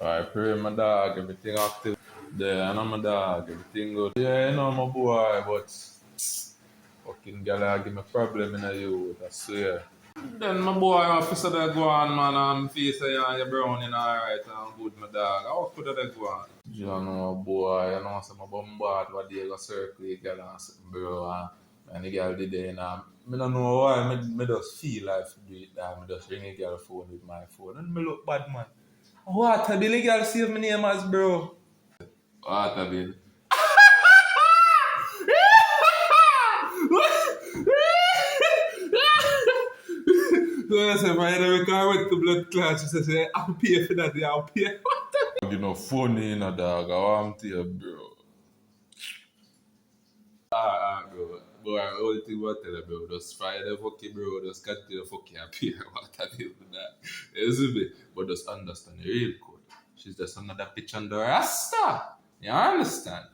I pray my dog, everything active there. I know my dog, everything good. Yeah, you know my boy, but fucking girl give me problem in the youth, I swear. Then my boy officer they go on, man, and face say you brown in alright and good, my dog. How could they go on? You know, boy, you know, some bombard what they go circle girl and something, bro. And the girl did it, and I don't know why, me just feel like to do it, that. I just ring a girl phone with my phone, and me look bad, man. What? A Billy girl save my name as, bro. What a Bill? So I said, my head I went to blood class. She said, I'll pay for that, I'll pay. You know, funny, you know, dog. I want to you, bro. Bro. Bro, I only thing about tell you, bro. Just fire the fuck you, bro. Just continue the fuck you, pay. What I deal with that. You see me? But just understand the real code. She's just another bitch on the rasta. You understand?